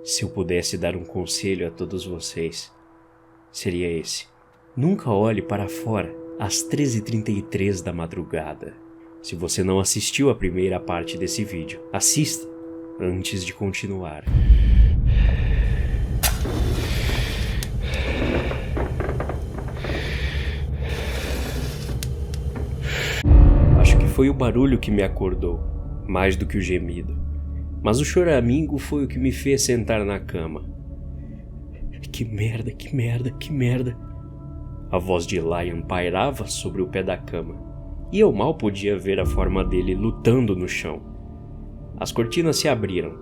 Se eu pudesse dar um conselho a todos vocês, seria esse. Nunca olhe para fora às 13h33 da madrugada. Se você não assistiu a primeira parte desse vídeo, assista antes de continuar. Acho que foi o barulho que me acordou, mais do que o gemido. Mas o choramingo foi o que me fez sentar na cama. Que merda, que merda, que merda. A voz de Lion pairava sobre o pé da cama, e eu mal podia ver a forma dele lutando no chão. As cortinas se abriram,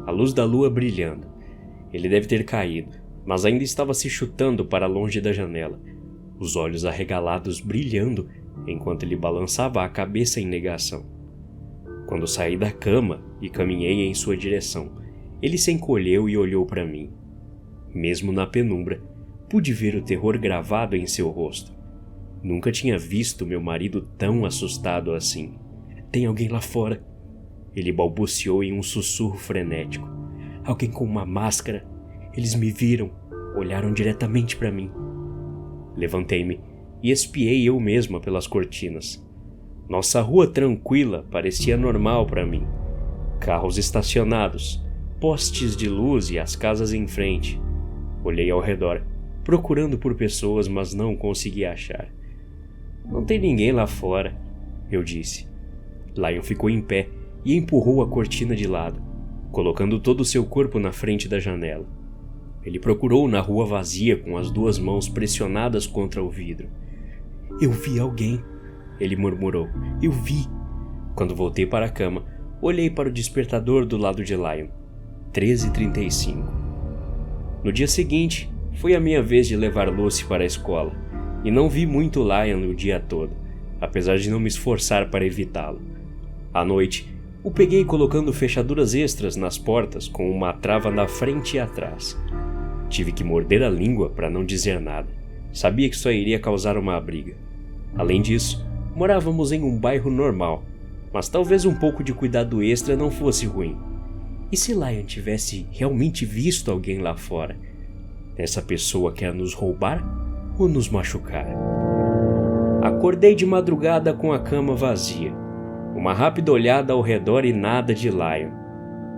a luz da lua brilhando. Ele deve ter caído, mas ainda estava se chutando para longe da janela, os olhos arregalados brilhando enquanto ele balançava a cabeça em negação. Quando saí da cama e caminhei em sua direção, ele se encolheu e olhou para mim. Mesmo na penumbra, pude ver o terror gravado em seu rosto. Nunca tinha visto meu marido tão assustado assim. Tem alguém lá fora. Ele balbuciou em um sussurro frenético. Alguém com uma máscara. Eles me viram, olharam diretamente para mim. Levantei-me e espiei eu mesma pelas cortinas. Nossa rua tranquila parecia normal para mim. Carros estacionados, postes de luz e as casas em frente. Olhei ao redor, procurando por pessoas, mas não consegui achar. Não tem ninguém lá fora, eu disse. Lion ficou em pé e empurrou a cortina de lado, colocando todo o seu corpo na frente da janela. Ele procurou na rua vazia com as duas mãos pressionadas contra o vidro. Eu vi alguém, ele murmurou. Eu vi. Quando voltei para a cama, olhei para o despertador do lado de Lion. 13h35. No dia seguinte, foi a minha vez de levar Lucy para a escola, e não vi muito Lion o dia todo, apesar de não me esforçar para evitá-lo. À noite, o peguei colocando fechaduras extras nas portas com uma trava na frente e atrás. Tive que morder a língua para não dizer nada. Sabia que só iria causar uma briga. Além disso, morávamos em um bairro normal, mas talvez um pouco de cuidado extra não fosse ruim. E se Lion tivesse realmente visto alguém lá fora? Essa pessoa quer nos roubar ou nos machucar? Acordei de madrugada com a cama vazia. Uma rápida olhada ao redor e nada de Lion.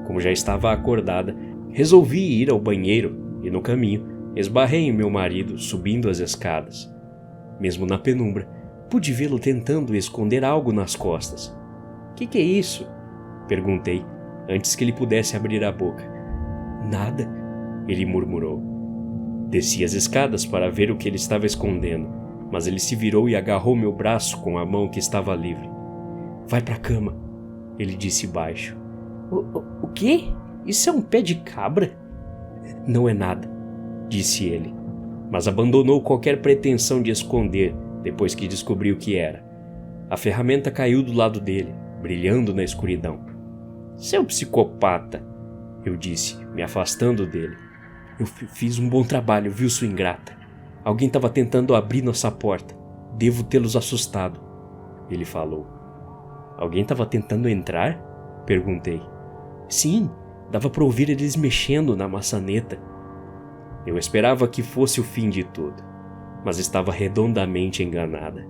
Como já estava acordada, resolvi ir ao banheiro e no caminho esbarrei em meu marido subindo as escadas. Mesmo na penumbra, pude vê-lo tentando esconder algo nas costas. Que é isso? Perguntei, antes que ele pudesse abrir a boca. Nada, ele murmurou. Desci as escadas para ver o que ele estava escondendo, mas ele se virou e agarrou meu braço com a mão que estava livre. Vai para a cama, ele disse baixo. O quê? Isso é um pé de cabra? Não é nada, disse ele, mas abandonou qualquer pretensão de esconder depois que descobriu o que era. A ferramenta caiu do lado dele, brilhando na escuridão. Seu psicopata, eu disse, me afastando dele. Eu fiz um bom trabalho, viu, sua ingrata? Alguém estava tentando abrir nossa porta. Devo tê-los assustado, ele falou. Alguém estava tentando entrar? Perguntei. Sim, dava para ouvir eles mexendo na maçaneta. Eu esperava que fosse o fim de tudo, mas estava redondamente enganada.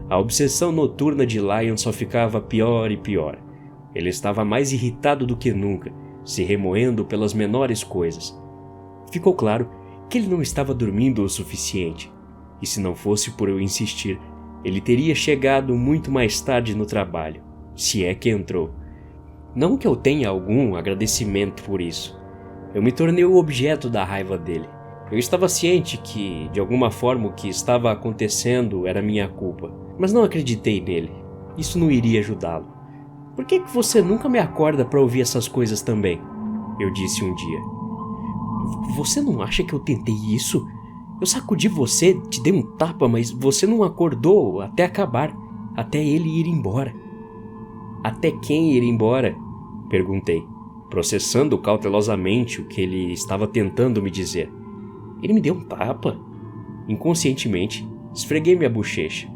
A obsessão noturna de Lion só ficava pior e pior. Ele estava mais irritado do que nunca, se remoendo pelas menores coisas. Ficou claro que ele não estava dormindo o suficiente, e se não fosse por eu insistir, ele teria chegado muito mais tarde no trabalho, se é que entrou. Não que eu tenha algum agradecimento por isso. Eu me tornei o objeto da raiva dele. Eu estava ciente que, de alguma forma, o que estava acontecendo era minha culpa, mas não acreditei nele. Isso não iria ajudá-lo. Por que você nunca me acorda para ouvir essas coisas também? Eu disse um dia. Você não acha que eu tentei isso? Eu sacudi você, te dei um tapa, mas você não acordou até acabar, até ele ir embora. Até quem ir embora? Perguntei, processando cautelosamente o que ele estava tentando me dizer. Ele me deu um tapa. Inconscientemente, esfreguei minha bochecha.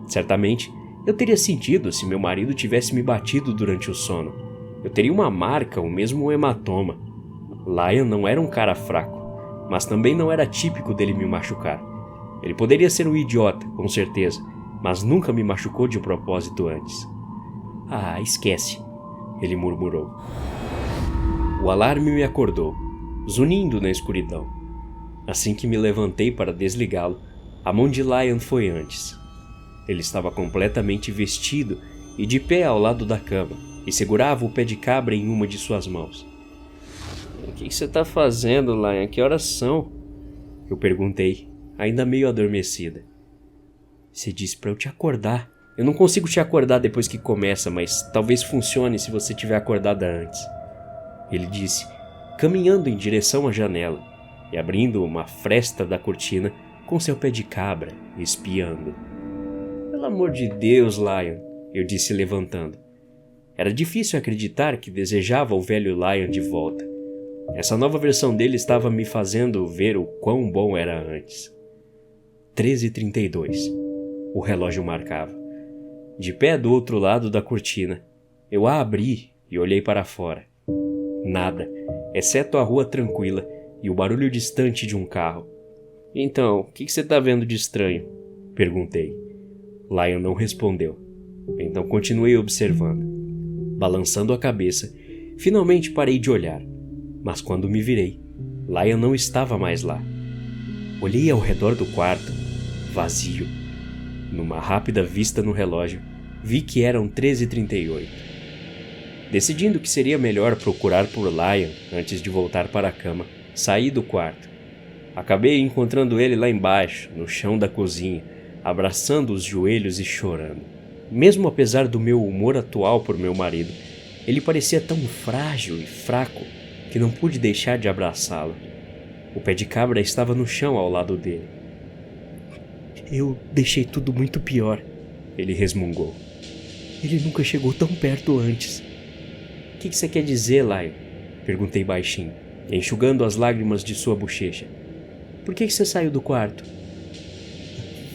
Certamente, eu teria sentido se meu marido tivesse me batido durante o sono. Eu teria uma marca ou mesmo um hematoma. Lion não era um cara fraco, mas também não era típico dele me machucar. Ele poderia ser um idiota, com certeza, mas nunca me machucou de propósito antes. Ah, esquece, ele murmurou. O alarme me acordou, zunindo na escuridão. Assim que me levantei para desligá-lo, a mão de Lion foi antes. Ele estava completamente vestido e de pé ao lado da cama, e segurava o pé de cabra em uma de suas mãos. O que você está fazendo, Lion? Que horas são? Eu perguntei, ainda meio adormecida. Você disse para eu te acordar. Eu não consigo te acordar depois que começa, mas talvez funcione se você tiver acordada antes. Ele disse, caminhando em direção à janela e abrindo uma fresta da cortina com seu pé de cabra, espiando. Pelo amor de Deus, Lion, eu disse levantando. Era difícil acreditar que desejava o velho Lion de volta. Essa nova versão dele estava me fazendo ver o quão bom era antes. 13h32. O relógio marcava. De pé do outro lado da cortina, eu a abri e olhei para fora. Nada, exceto a rua tranquila e o barulho distante de um carro. Então, o que você está vendo de estranho? Perguntei. Lion não respondeu. Então continuei observando. Balançando a cabeça, finalmente parei de olhar. Mas quando me virei, Lion não estava mais lá. Olhei ao redor do quarto, vazio. Numa rápida vista no relógio, vi que eram 13h38. Decidindo que seria melhor procurar por Lion antes de voltar para a cama, saí do quarto. Acabei encontrando ele lá embaixo, no chão da cozinha, abraçando os joelhos e chorando. Mesmo apesar do meu humor atual por meu marido, ele parecia tão frágil e fraco que não pude deixar de abraçá-lo. O pé de cabra estava no chão ao lado dele. Eu deixei tudo muito pior, ele resmungou. Ele nunca chegou tão perto antes. O que você quer dizer, Lion? Perguntei baixinho, enxugando as lágrimas de sua bochecha. Por que você saiu do quarto?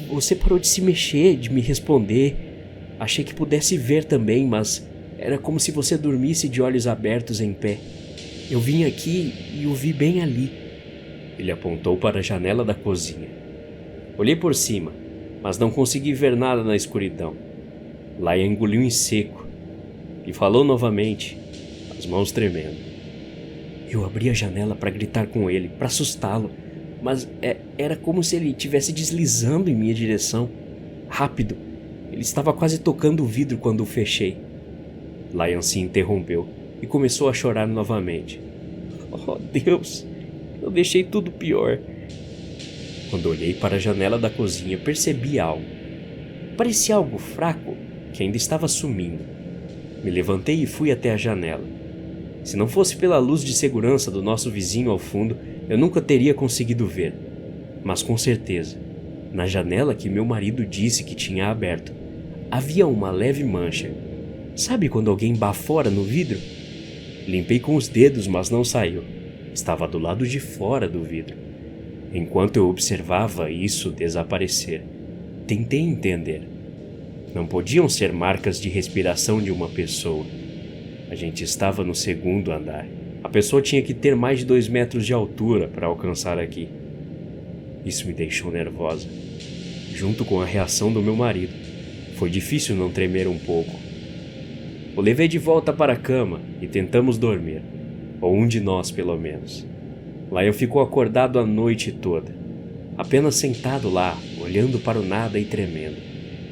Você parou de se mexer, de me responder. Achei que pudesse ver também, mas era como se você dormisse de olhos abertos em pé. Eu vim aqui e o vi bem ali. Ele apontou para a janela da cozinha. Olhei por cima, mas não consegui ver nada na escuridão. Lion engoliu em seco e falou novamente, as mãos tremendo. Eu abri a janela para gritar com ele, para assustá-lo, mas era como se ele estivesse deslizando em minha direção. Rápido. Ele estava quase tocando o vidro quando o fechei. Lion se interrompeu e começou a chorar novamente. Oh, Deus, eu deixei tudo pior. Quando olhei para a janela da cozinha, percebi algo. Parecia algo fraco, que ainda estava sumindo. Me levantei e fui até a janela. Se não fosse pela luz de segurança do nosso vizinho ao fundo, eu nunca teria conseguido ver. Mas com certeza, na janela que meu marido disse que tinha aberto, havia uma leve mancha. Sabe quando alguém bafora no vidro? Limpei com os dedos, mas não saiu. Estava do lado de fora do vidro. Enquanto eu observava isso desaparecer, tentei entender. Não podiam ser marcas de respiração de uma pessoa. A gente estava no segundo andar. A pessoa tinha que ter mais de 2 metros de altura para alcançar aqui. Isso me deixou nervosa, junto com a reação do meu marido. Foi difícil não tremer um pouco. O levei de volta para a cama e tentamos dormir, ou um de nós pelo menos. Lion ficou acordado a noite toda, apenas sentado lá, olhando para o nada e tremendo.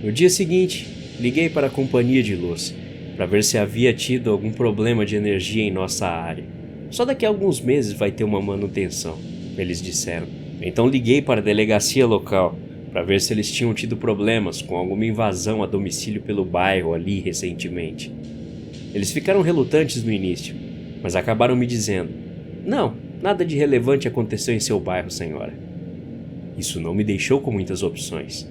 No dia seguinte, liguei para a companhia de luz, para ver se havia tido algum problema de energia em nossa área. Só daqui a alguns meses vai ter uma manutenção, eles disseram. Então liguei para a delegacia local, para ver se eles tinham tido problemas com alguma invasão a domicílio pelo bairro ali recentemente. Eles ficaram relutantes no início, mas acabaram me dizendo: não, nada de relevante aconteceu em seu bairro, senhora. Isso não me deixou com muitas opções.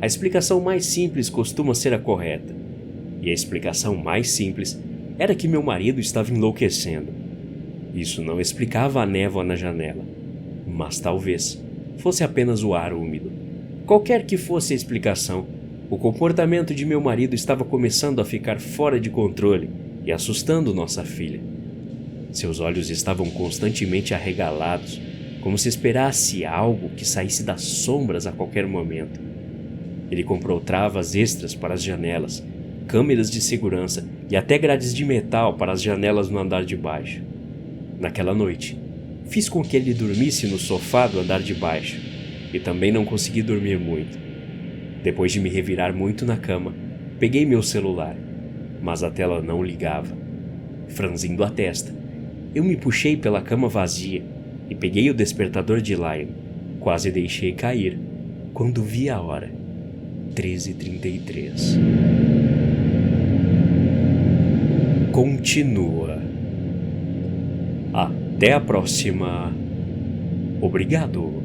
A explicação mais simples costuma ser a correta, e a explicação mais simples era que meu marido estava enlouquecendo. Isso não explicava a névoa na janela, mas talvez fosse apenas o ar úmido. Qualquer que fosse a explicação, o comportamento de meu marido estava começando a ficar fora de controle e assustando nossa filha. Seus olhos estavam constantemente arregalados, como se esperasse algo que saísse das sombras a qualquer momento. Ele comprou travas extras para as janelas, câmeras de segurança e até grades de metal para as janelas no andar de baixo. Naquela noite, fiz com que ele dormisse no sofá do andar de baixo e também não consegui dormir muito. Depois de me revirar muito na cama, peguei meu celular, mas a tela não ligava. Franzindo a testa, eu me puxei pela cama vazia e peguei o despertador de Lion. Quase deixei cair, quando vi a hora. 13h33. Continua. Até a próxima. Obrigado.